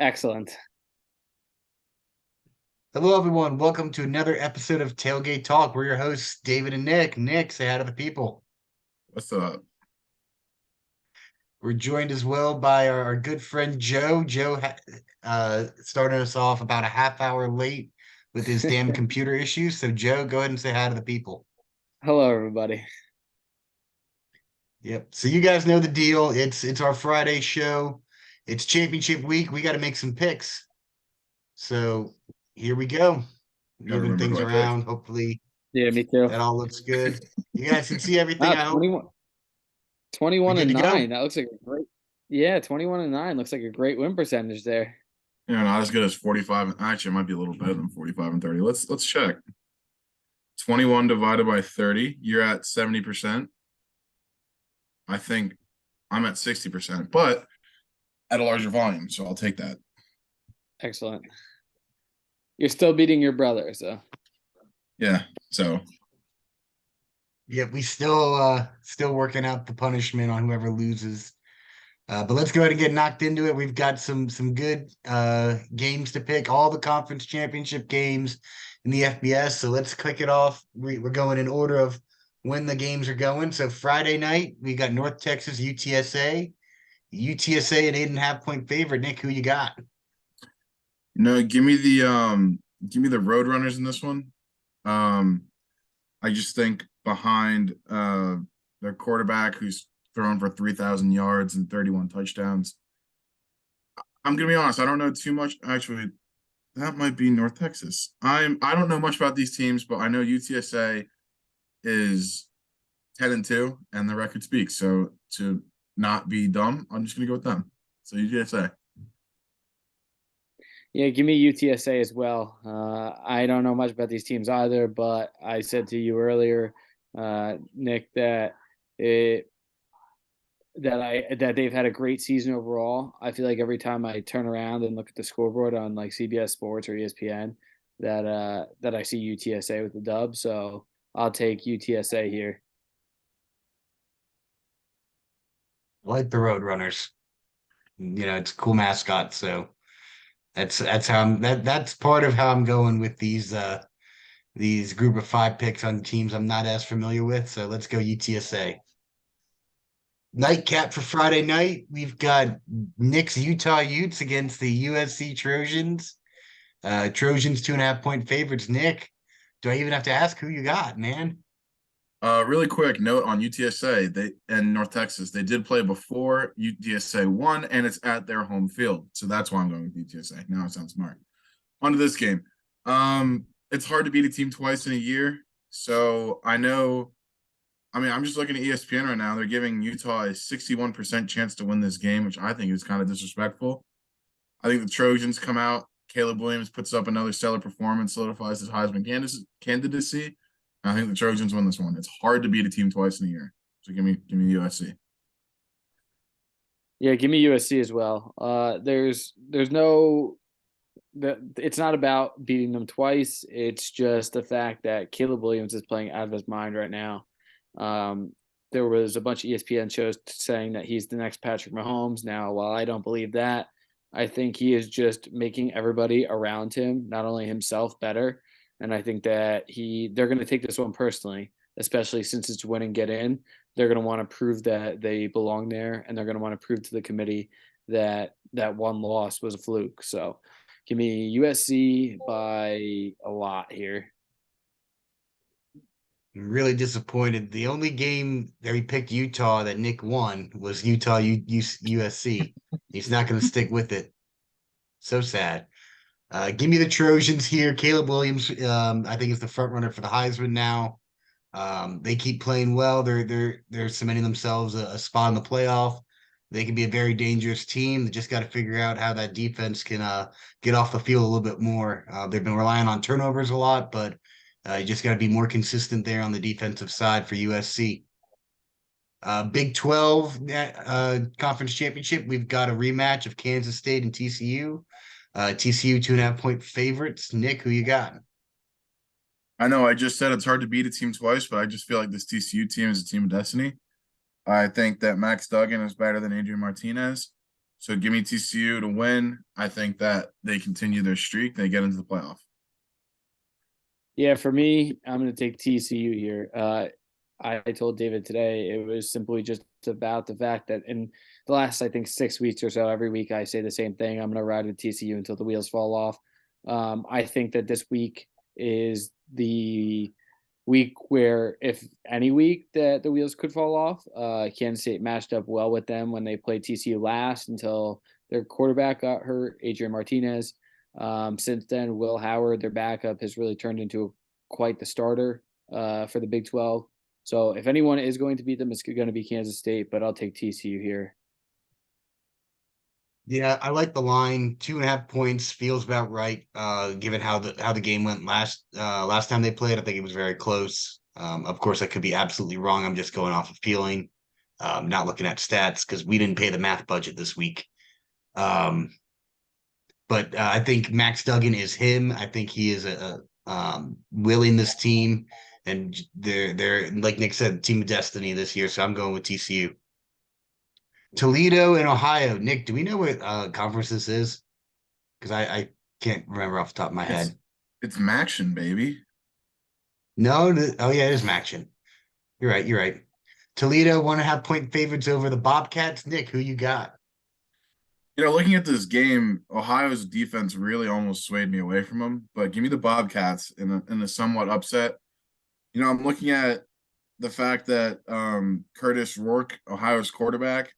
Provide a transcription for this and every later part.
Excellent. Hello, everyone. Welcome to another episode of Tailgate Talk. We're your hosts, David and Nick. Nick, say hi to the people. What's up? We're joined as well by our good friend Joe. Joe started us off about a half hour late with his damn computer issues. So, Joe, go ahead and say hi to the people. Hello, everybody. Yep. So you guys know the deal. It's our Friday show. It's championship week. We got to make some picks. So here we go. Gotta Moving remember things who I picked. around. Hopefully Yeah, me too. that all looks good. You guys can see everything, Wow, I hope. 21 We good and to go? 9. That looks like a great. Yeah, 21 and 9 looks like a great win percentage there. Not as good as 45. Actually, it might be a little better than 45 and 30. Let's check. 21 divided by 30. You're at 70%. I think I'm at 60%, but at a larger volume, so I'll take that. Excellent. You're still beating your brother, so Yeah. So Yeah, we still working out the punishment on whoever loses. But let's go ahead and get knocked into it. We've got some good games to pick, all the conference championship games in the FBS. So let's kick it off. We're going in order of when the games are going. So Friday night, we got North Texas UTSA. UTSA an 8.5 point favorite. Nick, who you got? give me the Roadrunners in this one. I just think behind their quarterback who's thrown for 3,000 yards and 31 touchdowns. I'm gonna be honest, I don't know too much. Actually, that might be North Texas. I don't know much about these teams, but I know UTSA is 10-2 and the record speaks. So to not be dumb, I'm just gonna go with them. So UTSA. yeah, give me UTSA as well. I don't know much about these teams either, but I said to you earlier, Nick, that they've had a great season overall. I feel like every time I turn around and look at the scoreboard on like CBS Sports or ESPN, that I see UTSA with the dub. So I'll take UTSA here. I like the Roadrunners. It's a cool mascot, so that's how that's part of how I'm going with these group of five picks on teams I'm not as familiar with. So let's go UTSA. Nightcap for Friday night. We've got Nick's Utah Utes against the USC Trojans. Trojans 2.5 point favorites. Nick, do I even have to ask who you got, man? Really quick note on UTSA, they and North Texas, they did play before UTSA won, and it's at their home field. So that's why I'm going with UTSA. Now it sounds smart. On to this game. It's hard to beat a team twice in a year. So I'm just looking at ESPN right now. They're giving Utah a 61% chance to win this game, which I think is kind of disrespectful. I think the Trojans come out. Caleb Williams puts up another stellar performance, solidifies his Heisman candidacy. I think the Trojans win this one. It's hard to beat a team twice in a year. So give me USC. Yeah, give me USC as well. There's no that it's not about beating them twice. It's just the fact that Caleb Williams is playing out of his mind right now. Um, there was a bunch of ESPN shows saying that he's the next Patrick Mahomes. Now, while I don't believe that, I think he is just making everybody around him, not only himself, better. And I think that they're going to take this one personally, especially since it's win and get in. They're going to want to prove that they belong there, and they're going to want to prove to the committee that that one loss was a fluke. So, give me USC by a lot here. I'm really disappointed. The only game that we picked Utah that Nick won was Utah USC. He's not going to stick with it. So sad. Give me the Trojans here. Caleb Williams, I think, is the front runner for the Heisman now. They keep playing well. They're cementing themselves a spot in the playoff. They can be a very dangerous team. They just got to figure out how that defense can get off the field a little bit more. They've been relying on turnovers a lot, but you just got to be more consistent there on the defensive side for USC. Big 12 conference championship. We've got a rematch of Kansas State and TCU. TCU 2.5 point favorites. Nick, who you got? I know I just said it's hard to beat a team twice, but I just feel like this TCU team is a team of destiny. I think that Max Duggan is better than Adrian Martinez. So give me TCU to win. I think that they continue their streak. They get into the playoff. Yeah, for me, I'm going to take TCU here. I told David today it was simply just about the fact that in the last, I think, 6 weeks or so, every week I say the same thing. I'm going to ride with TCU until the wheels fall off. I think that this week is the week where, if any week, that the wheels could fall off. Kansas State matched up well with them when they played TCU last until their quarterback got hurt, Adrian Martinez. Since then, Will Howard, their backup, has really turned into quite the starter for the Big 12. So if anyone is going to beat them, it's going to be Kansas State, but I'll take TCU here. Yeah, I like the line. 2.5 points feels about right. Given how the game went last time they played, I think it was very close. Of course, I could be absolutely wrong. I'm just going off of feeling, not looking at stats because we didn't pay the math budget this week. But I think Max Duggan is him. I think he is willing this team, and they're like Nick said, team of destiny this year. So I'm going with TCU. Toledo and Ohio. Nick, do we know what conference this is? Because I can't remember off the top of my head. It's Maction, baby. No, oh yeah, it is Maction. You're right. You're right. Toledo 1.5 point favorites over the Bobcats. Nick, who you got? Looking at this game, Ohio's defense really almost swayed me away from them. But give me the Bobcats in a somewhat upset. I'm looking at the fact that Curtis Rourke, Ohio's quarterback,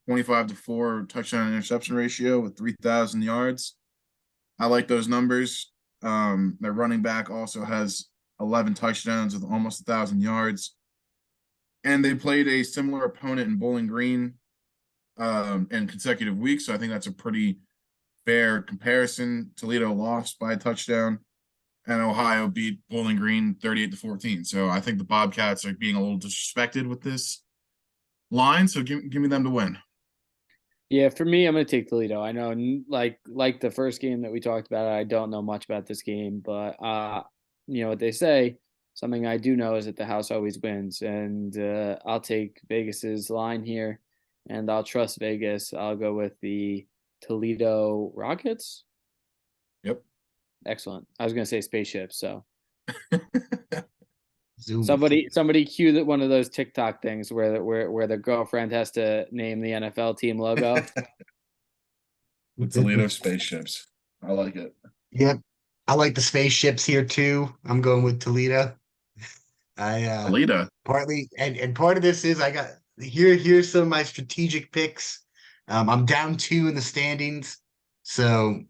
25-4 touchdown and interception ratio with 3,000 yards. I like those numbers. Their running back also has 11 touchdowns with almost 1,000 yards. And they played a similar opponent in Bowling Green in consecutive weeks. So I think that's a pretty fair comparison. Toledo lost by a touchdown, and Ohio beat Bowling Green 38-14. So I think the Bobcats are being a little disrespected with this line. So give me them to win. Yeah, for me, I'm going to take Toledo. I know, like the first game that we talked about, I don't know much about this game, but you know what they say. Something I do know is that the house always wins, and I'll take Vegas's line here, and I'll trust Vegas. I'll go with the Toledo Rockets. Yep. Excellent. I was going to say spaceship, so Zoom. somebody cue that one of those TikTok things where the girlfriend has to name the NFL team logo. The Toledo spaceships. I like it. Yep. I like the spaceships here too. I'm going with Toledo. Toledo. Partly and part of this is I got here's some of my strategic picks. I'm down 2 in the standings. So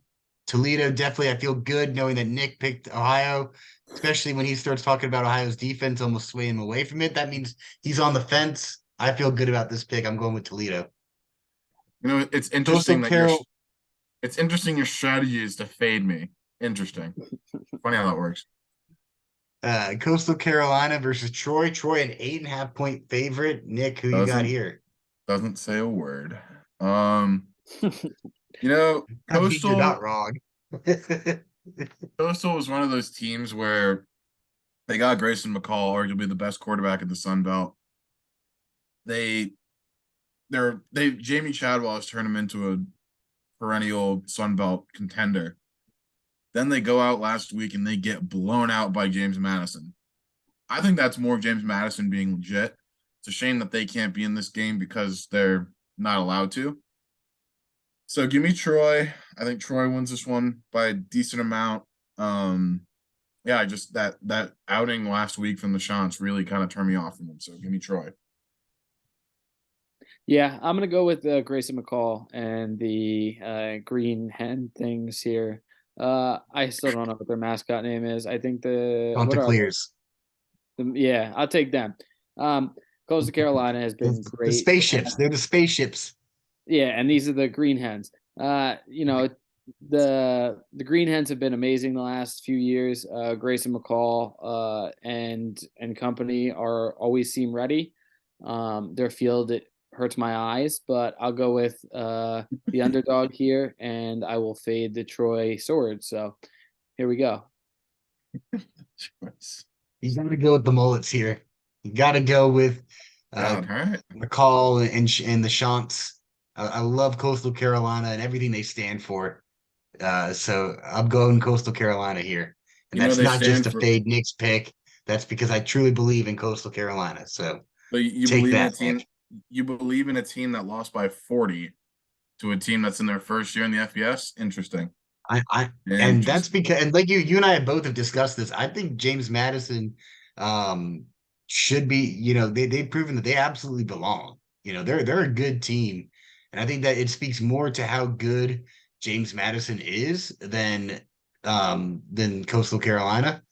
Toledo, definitely I feel good knowing that Nick picked Ohio, especially when he starts talking about Ohio's defense almost swaying him away from it. That means he's on the fence. I feel good about this pick. I'm going with Toledo. It's interesting Coastal it's interesting your strategy is to fade me. Interesting. Funny how that works. Coastal Carolina versus Troy. Troy, an 8.5 point favorite. Nick, who you got here? Doesn't say a word. You're Coastal not wrong. Coastal was one of those teams where they got Grayson McCall, arguably the best quarterback in the Sun Belt. Jamie Chadwell has turned him into a perennial Sun Belt contender. Then they go out last week and they get blown out by James Madison. I think that's more James Madison being legit. It's a shame that they can't be in this game because they're not allowed to. So give me Troy. I think Troy wins this one by a decent amount. Just that outing last week from the Chants really kind of turned me off from them. So give me Troy. Yeah, I'm gonna go with Grayson McCall and the green hen things here. I still don't know what their mascot name is. I think Chanticleers. Yeah, I'll take them. Coastal Carolina has been great. The spaceships. They're the spaceships. Yeah, and these are the green hens. The green hens have been amazing the last few years. Grayson McCall and company always seem ready. Their field, it hurts my eyes, but I'll go with the underdog here, and I will fade the Troy Sword. So here we go. You got to go with the mullets here. You got to go with Right. McCall and the Chants. I love Coastal Carolina and everything they stand for. So I'm going Coastal Carolina here. And You know that's they not just stand to for, fade Nick's pick. That's because I truly believe in Coastal Carolina. So but you take believe in a that, team. Nick. You believe in a team that lost by 40 to a team that's in their first year in the FBS. Interesting. And that's Interesting. because, and like you and I both have discussed this. I think James Madison um should be, they've proven that they absolutely belong. They're a good team. And I think that it speaks more to how good James Madison is than Coastal Carolina.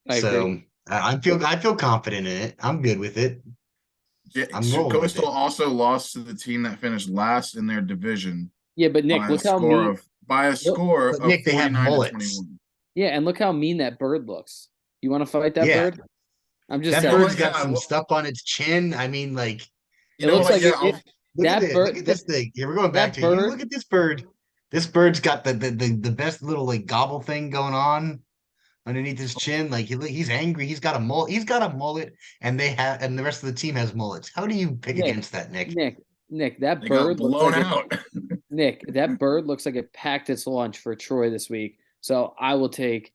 I agree. So I feel confident in it. I'm good with it. I'm rolling with Coastal it. also lost to the team that finished last in their division Yeah, but Nick, by a look how score mean. of by a Look, score But of Nick, they have 49 to mullets. 21. yeah, and look how mean that bird looks. You want to fight that Yeah. bird? I'm just That You know saying. what? bird's got Yeah. some Well, stuff on its chin. I mean, like, you It know looks what? like Yeah. look at that it. Look bird at this thing. Here, we're going back that to you. bird. Look at this bird. This bird's got the best little like gobble thing going on underneath his chin. Like he's angry. He's got a mullet. He's got a mullet, and the rest of the team has mullets. How do you pick Nick, against that, Nick? Nick, Nick. That They got bird looks blown like it. out. Nick, that bird looks like it packed its lunch for Troy this week. So I will take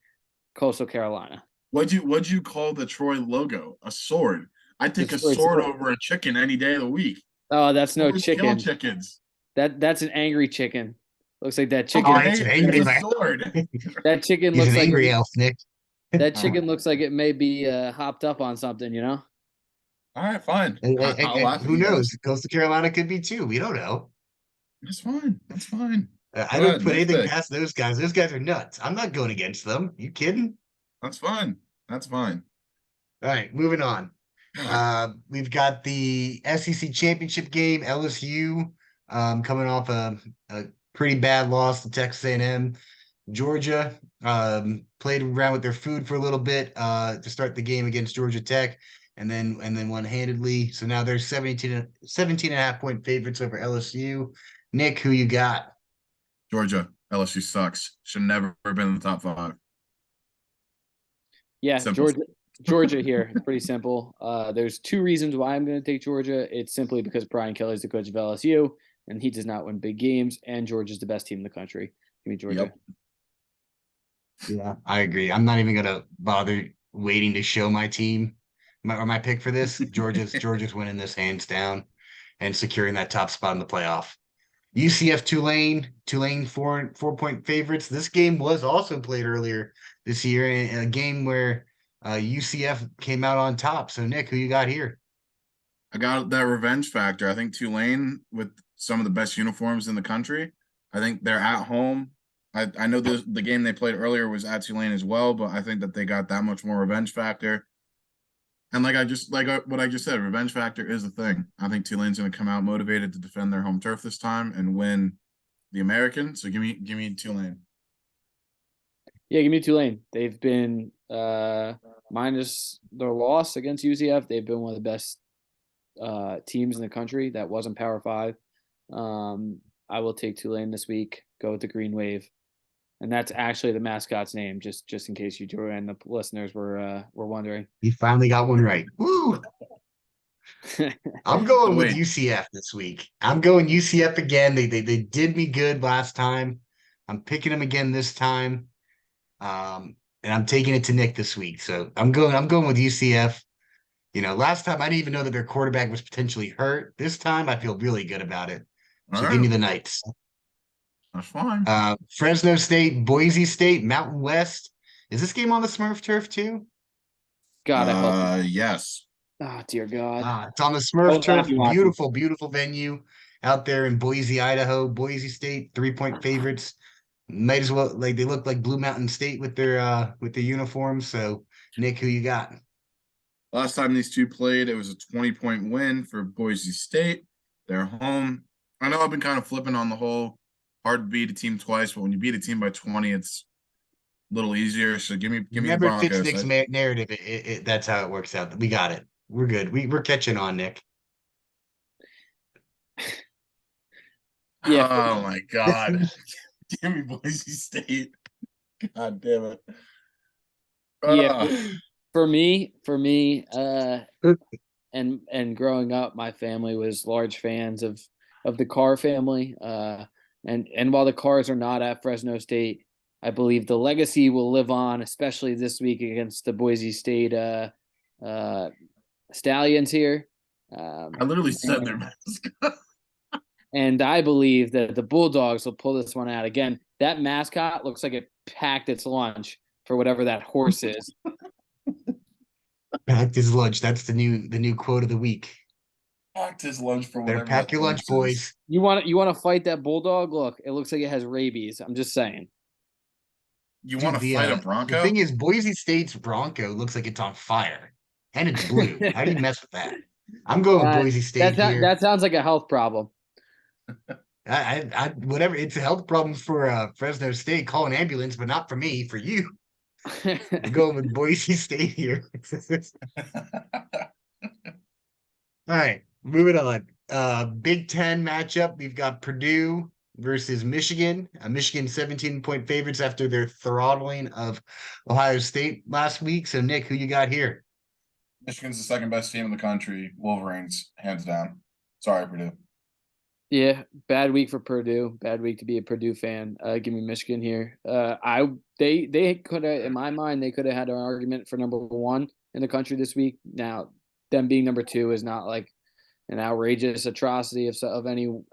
Coastal Carolina. What'd you call the Troy logo? A sword. I take a Detroit sword sword. over a chicken any day of the week. Oh, that's no Swords kill chicken. chickens. That's an angry chicken. Looks like that Oh, chicken. it's Okay, an it's angry a man. sword. That chicken He's looks an like angry it, elf, Nick. that All right. chicken looks like it may be hopped up on something. You know. All right, fine. I'll And laugh at who you knows? guys. Coastal Carolina could be too. We don't know. That's fine. That's fine. I Go don't ahead. put Next anything pick. past those guys. Those guys are nuts. I'm not going against them. You kidding? That's fine. That's fine. All right, moving on. All right. We've got the SEC championship game. LSU coming off a pretty bad loss to Texas A&M. Georgia played around with their food for a little bit to start the game against Georgia Tech, and then won handedly. So now they're 17.5 point favorites over LSU. Nick, who you got? Georgia. LSU sucks. Should never been in the top five. Yeah, Simple. Georgia here. It's pretty simple. There's two reasons why I'm going to take Georgia. It's simply because Brian Kelly's the coach of LSU, and he does not win big games, and Georgia's the best team in the country. Give me Georgia. Yep. Yeah, I agree. I'm not even gonna bother waiting to show my team my pick for this. Georgia's winning this hands down and securing that top spot in the playoff. UCF Tulane 4 point favorites. This game was also played earlier this year in a game where UCF came out on top. So Nick, who you got here? I got that revenge factor. I think Tulane, with some of the best uniforms in the country, I think they're at home. I know the game they played earlier was at Tulane as well, but I think that they got that much more revenge factor. And what I just said, revenge factor is a thing. I think Tulane's going to come out motivated to defend their home turf this time and win the American. So give me Tulane. Yeah, give me Tulane. They've been minus their loss against UCF. They've been one of the best teams in the country that wasn't Power Five. I will take Tulane this week. Go with the Green Wave, and that's actually the mascot's name. Just in case you drew and the listeners were wondering. He finally got one right. Woo! I'm going So with wait, UCF this week. I'm going UCF again. They did me good last time. I'm picking them again this time. And I'm taking it to Nick this week. So I'm going with UCF. Last time I didn't even know that their quarterback was potentially hurt. This time I feel really good about it. all So give me right, the Knights. that's fine. Fresno State, Boise State, Mountain West. Is this game on the Smurf turf too? God, I hope. Yes. Oh dear God. It's on the I Smurf will not turf. be watching. Beautiful, beautiful venue out there in Boise, Idaho. Boise State, 3 point favorites. Might as well they look like Blue Mountain State with their uniforms. So Nick, who you got? Last time these two played, it was a 20-point win for Boise State. They're home. I know I've been kind of flipping on the whole hard to beat a team twice, but when you beat a team by 20, it's a little easier. So give me the Whenever it fits Broncos. Nick's narrative, that's how it works out. We got it. We're good. We're catching on, Nick. Yeah, Oh my God. Give me Boise State. God damn it. yeah. Uh, For me, and growing up, my family was large fans of of the Carr family. And while the Carrs are not at Fresno State, I believe the legacy will live on, especially this week against the Boise State Stallions here. I literally said their mascot. And I believe that the Bulldogs will pull this one out. Again, that mascot looks like it packed its lunch for whatever that horse is. Packed his lunch. That's the new quote of the week. Packed his lunch for Better whatever. pack your lunch, horse is. boys. You want to fight that Bulldog? Look, it looks like it has rabies. I'm just saying. You Dude, want to fight a the Bronco? thing is, Boise State's Bronco looks like it's on fire, and it's blue. How do you mess with that? I'm going with Boise State here. That sounds like a health problem. Whatever. It's a health problem for Fresno State. Call an ambulance, but not for me. For you. I'm going with Boise State here. All right, moving on. Big Ten matchup. We've got Purdue versus Michigan. Michigan 17-point favorites after their throttling of Ohio State last week. So, Nick, who you got here? Michigan's the second best team in the country. Wolverines, hands down. Sorry, Purdue. Yeah, bad week for Purdue. Bad week to be a Purdue fan. Give me Michigan here. They could have, in my mind, they could have had an argument for number one in the country this week. Now, them being number two is not like an outrageous atrocity of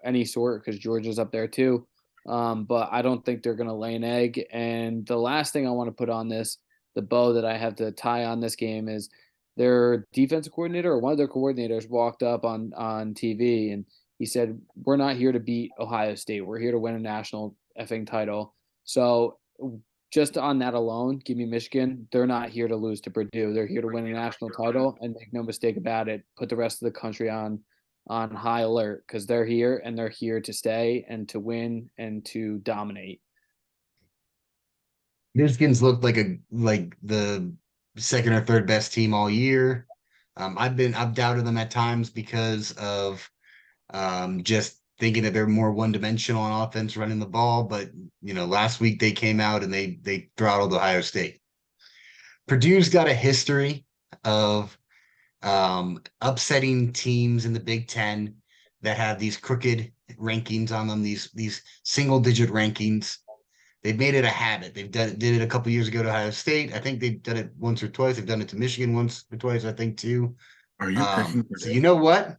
any sort because Georgia's up there too. But I don't think they're going to lay an egg. And the last thing I want to put on this, the bow that I have to tie on this game is their defensive coordinator or one of their coordinators walked up on TV and he said, "We're not here to beat Ohio State. We're here to win a national effing title." So just on that alone, give me Michigan. They're not here to lose to Purdue. They're here to win a national title and make no mistake about it, put the rest of the country on high alert because they're here and they're here to stay and to win and to dominate. Michigan's looked like the second or third best team all year. I've doubted them at times because of just thinking that they're more one-dimensional on offense running the ball. But, last week they came out and they throttled Ohio State. Purdue's got a history of upsetting teams in the Big Ten that have these crooked rankings on them, these single-digit rankings. They've made it a habit. Did it a couple years ago to Ohio State. I think they've done it once or twice. They've done it to Michigan once or twice, I think, too. Are you picking Purdue? So you know what?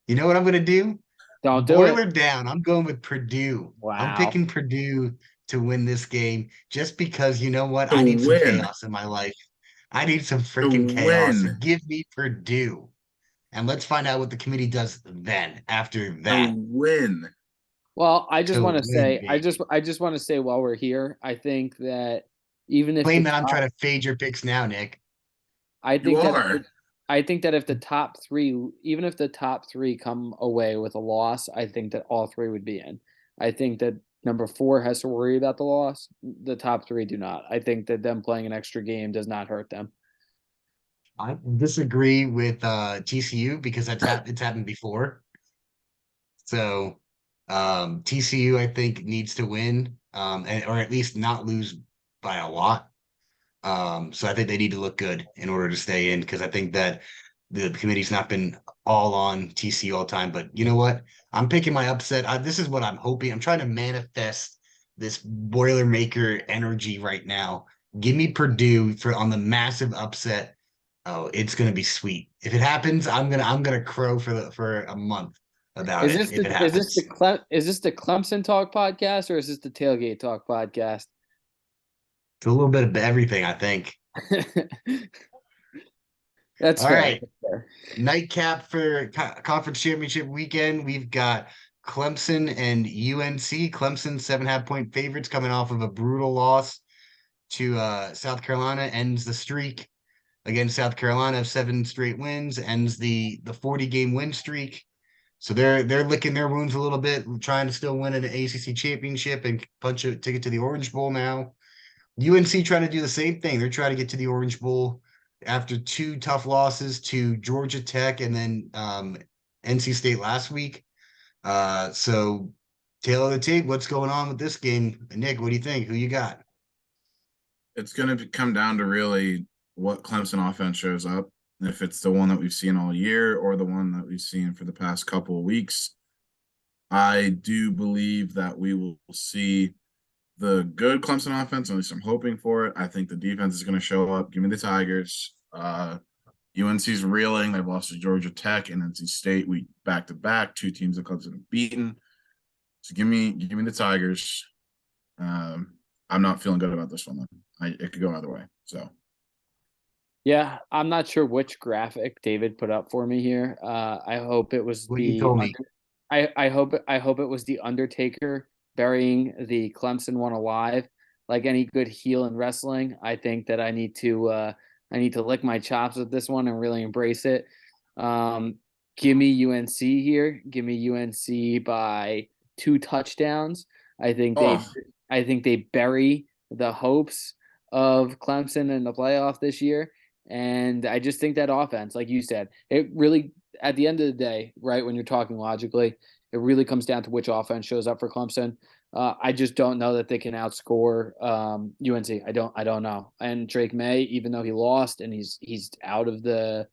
You know what I'm going to do? Don't do Boiler it. down. I'm going with Purdue. Wow. I'm picking Purdue to win this game just because you know what? To I need some win. chaos in my life. I need some freaking chaos. So give me Purdue. And let's find out what the committee does then after that. To win. Well, I just To want to say, win, I just want to say while we're here, I think that even if Claim the that I'm top- trying to fade your picks now, Nick. I think You that are. I think that if the top three, even if the top three come away with a loss, I think that all three would be in. I think that number 4 has to worry about the loss. The top three do not. I think that them playing an extra game does not hurt them. I disagree with TCU because it's happened before. So TCU, I think, needs to win or at least not lose by a lot. So I think they need to look good in order to stay in because I think that the committee's not been all on TCU all the time. But you know what? I'm picking my upset. This is what I'm hoping. I'm trying to manifest this Boilermaker energy right now. Give me Purdue on the massive upset. Oh, it's gonna be sweet. If it happens, I'm gonna crow for a month about Is it. this If it happens. is this the Clemson Talk podcast or is this the Tailgate Talk podcast? It's a little bit of everything, I think. That's All fair. right. That's fair. Nightcap for conference championship weekend. We've got Clemson and UNC. Clemson 7.5-point favorites coming off of a brutal loss to South Carolina. Ends the streak against South Carolina of 7 straight wins. Ends the 40-game win streak. So they're licking their wounds a little bit, trying to still win an ACC championship and punch a ticket to the Orange Bowl now. UNC trying to do the same thing. They're trying to get to the Orange Bowl after 2 tough losses to Georgia Tech and then NC State last week. So tail of the tape, what's going on with this game? Nick, what do you think? Who you got? It's going to come down to really what Clemson offense shows up. If it's the one that we've seen all year or the one that we've seen for the past couple of weeks. I do believe that we will see the good Clemson offense. At least I'm hoping for it. I think the defense is going to show up. Give me the Tigers. UNC's reeling. They've lost to Georgia Tech and NC State. We back to back, two teams that Clemson have beaten. So give me the Tigers. I'm not feeling good about this one though. It could go either way. So Yeah, I'm not sure which graphic David put up for me here. I hope it was What you told me. I hope it was the Undertaker burying the Clemson one alive. Like any good heel in wrestling, I think that I need to lick my chops with this one and really embrace it. Give me UNC here. Give me UNC by 2 touchdowns. I think they oh I think they bury the hopes of Clemson in the playoff this year. And I just think that offense, like you said, it really, at the end of the day, right, when you're talking logically, it really comes down to which offense shows up for Clemson. I just don't know that they can outscore UNC. I don't know. And Drake May, even though he lost and he's out of the,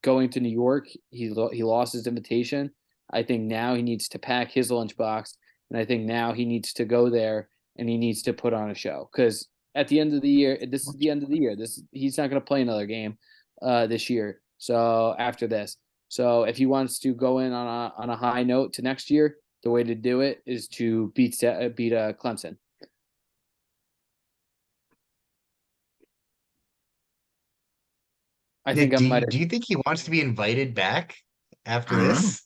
going to New York, he lost his invitation. I think now he needs to pack his lunchbox, and I think now he needs to go there and he needs to put on a show because at the end of the year, this is the end of the year. He's not going to play another game this year. So after this, so if he wants to go in on a high note to next year, the way to do it is to beat Clemson. I think Nick, I might do you think he wants to be invited back I after don't know. this?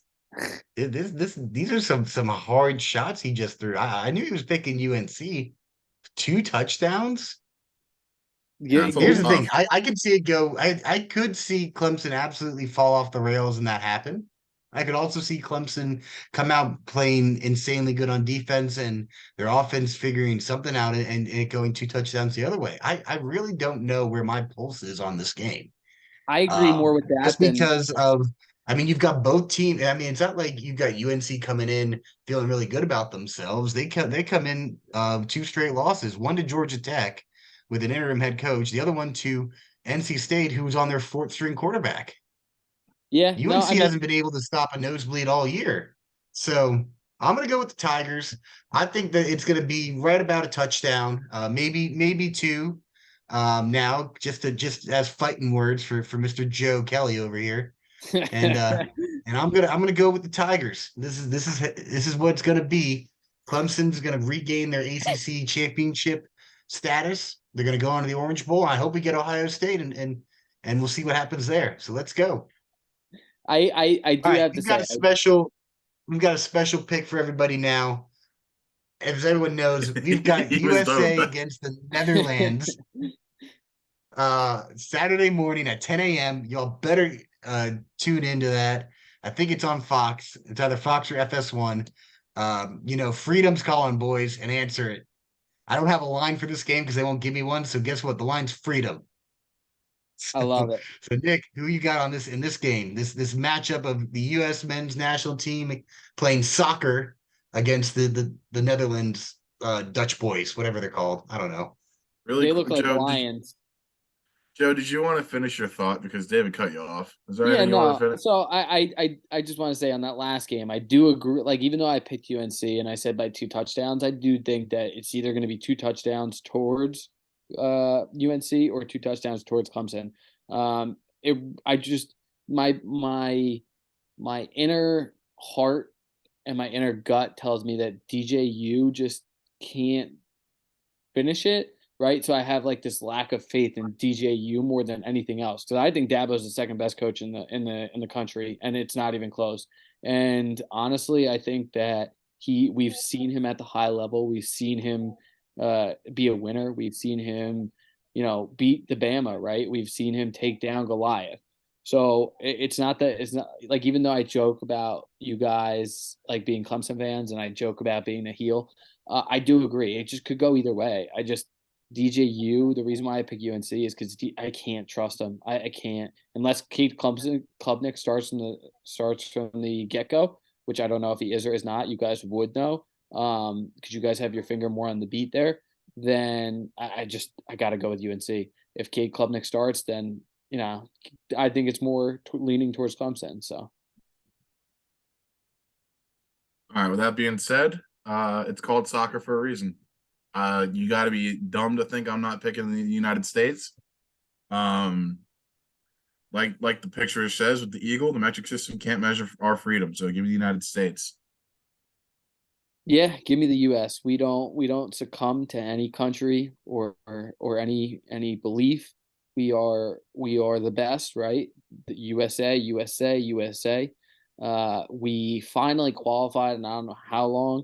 These are some hard shots he just threw. I knew he was picking UNC. 2 touchdowns. have. That's a little Here's the thing. tough. I could see it go. I could see Clemson absolutely fall off the rails and that happen. I could also see Clemson come out playing insanely good on defense and their offense figuring something out and it going 2 touchdowns the other way. I really don't know where my pulse is on this game. I agree more with that Just than because of, I mean, you've got both teams. I mean, it's not like you've got UNC coming in feeling really good about themselves. They come in 2 straight losses, one to Georgia Tech with an interim head coach, the other one to NC State, who was on their fourth string quarterback. yeah. No, I UNC mean hasn't been able to stop a nosebleed all year. So I'm going to go with the Tigers. I think that it's going to be right about a touchdown, maybe two. Now just as fighting words for Mr. Joe Kelly over here, and I'm gonna go with the Tigers. This is what it's going to be. Clemson's going to regain their ACC championship status. They're going to go on to the Orange Bowl. I hope we get Ohio State and we'll see what happens there. So let's go. I All do right, have to say we've got a special pick for everybody now. As everyone knows, we've got He was done with USA that. against the Netherlands Saturday morning at 10 a.m. Y'all better tune into that. I think it's on Fox. It's either Fox or FS1. Freedom's calling, boys, and answer it. I don't have a line for this game because they won't give me one. So guess what? The line's freedom. I So, love it. so Nick, who you got on this in this game? This matchup of the U.S. men's national team playing soccer against the Netherlands Dutch boys, whatever they're called. I don't know. Really They look quick, like Joe. lions. Joe, did you want to finish your thought because David cut you off? Is there Yeah, anything you want to no. finish? So I just want to say on that last game, I do agree. Like even though I picked UNC and I said by 2 touchdowns, I do think that it's either going to be 2 touchdowns towards UNC or 2 touchdowns towards Clemson. It I just my inner heart and my inner gut tells me that DJU just can't finish it, right? So I have like this lack of faith in DJU more than anything else because I think Dabo's the second best coach in the country, and it's not even close. And honestly, I think that we've seen him at the high level. We've seen him be a winner. We've seen him, beat the Bama, right? We've seen him take down Goliath. So it's not like even though I joke about you guys like being Clemson fans and I joke about being a heel, I do agree. It just could go either way. I just DJU. The reason why I pick UNC is because I can't trust him. I can't unless Kate Klubnik starts from the get go, which I don't know if he is or is not. You guys would know because you guys have your finger more on the beat there. Then I got to go with UNC. If Kate Klubnik starts, then I think it's more leaning towards Clemson. So All right, with that being said, it's called soccer for a reason. You got to be dumb to think I'm not picking the United States. Um, like the picture says with the eagle, the metric system can't measure our freedom. So give me the United States. Yeah, give me the US. We don't succumb to any country or any belief. We are the best, right? The USA, USA, USA. We finally qualified and I don't know how long.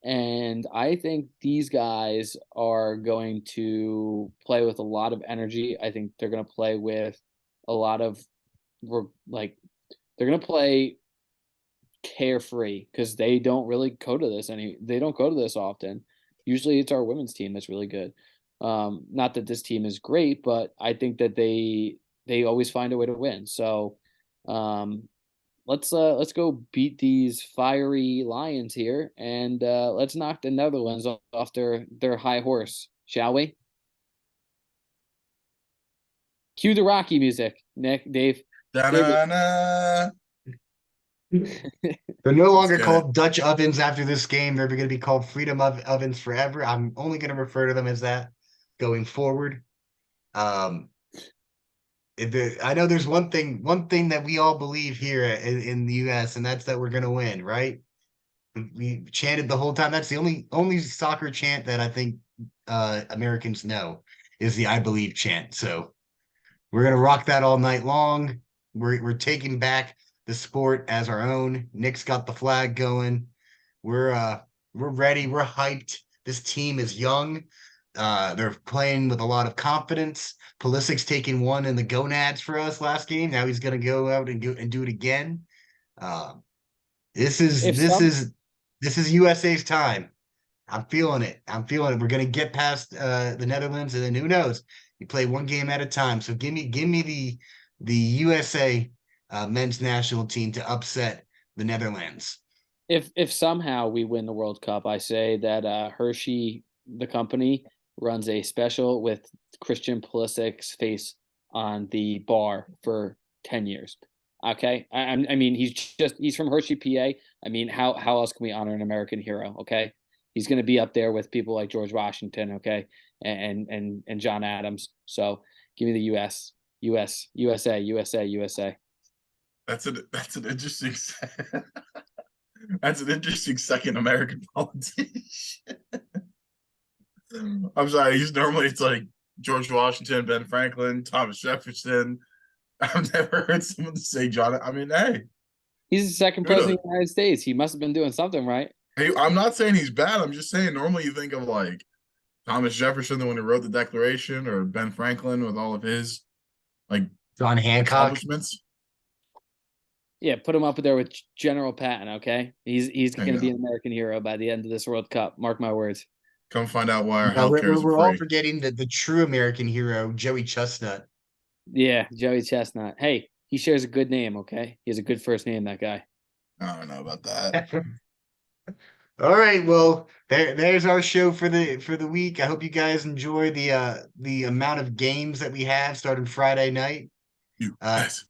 And I think these guys are going to play with a lot of energy. I think they're going to play with a lot of like they're going to play carefree because they don't really go to this they don't go to this often. Usually it's our women's team that's really good. Not that this team is great, but I think that they always find a way to win. So um let's go beat these fiery lions here and let's knock the Netherlands off their high horse, shall we? Cue the Rocky music, Nick, Dave. David. Da-na-na. They're no Let's longer get it. called Dutch ovens after this game. They're going to be called Freedom Ovens forever. I'm only going to refer to them as that going forward. Um, I know there's one thing that we all believe here in the U.S., and that's that we're going to win, right? We chanted the whole time. That's the only soccer chant that I think Americans know is the "I believe" chant. So we're gonna rock that all night long. We're taking back the sport as our own. Nick's got the flag going. We're ready. We're hyped. This team is young. They're playing with a lot of confidence. Pulisic's taking one in the gonads for us last game. Now he's gonna go out and do it again. Uh, this is If this some is this is USA's time. I'm feeling it. I'm feeling it. We're gonna get past the Netherlands, and then who knows? You play one game at a time. So give me the USA men's national team to upset the Netherlands. if somehow we win the World Cup, I say that Hershey, the company, runs a special with Christian Pulisic's face on the bar for 10 years. Okay, I mean he's from Hershey, PA. I mean how else can we honor an American hero? Okay, he's going to be up there with people like George Washington. Okay, and John Adams. So give me the U.S. U.S. USA USA USA. That's an interesting that's an interesting second American politician. I'm sorry. He's normally it's like George Washington, Ben Franklin, Thomas Jefferson. I've never heard someone say John. I mean, hey, He's the second kudos. president of the United States. He must have been doing something right. Hey, I'm not saying he's bad. I'm just saying normally you think of like Thomas Jefferson, the one who wrote the Declaration, or Ben Franklin with all of his like John Hancock. accomplishments. Yeah, put him up there with General Patton. Okay, he's There going you to be go. an American hero by the end of this World Cup. Mark my words. Come find out why our Now healthcare isn't we're all free. forgetting the true American hero, Joey Chestnut. Yeah, Joey Chestnut. Hey, he shares a good name. Okay, he has a good first name. That guy. I don't know about that. All right, well, there's our show for the week. I hope you guys enjoy the amount of games that we have starting Friday night. USA,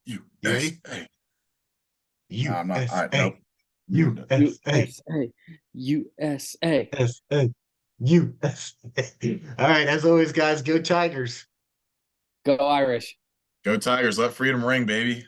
You ready? USA. No, I'm not. All right, USA, nope. You USA, USA, USA. USA, USA. All right, as always, guys, go Tigers. Go Irish. go Tigers. Let freedom ring, baby.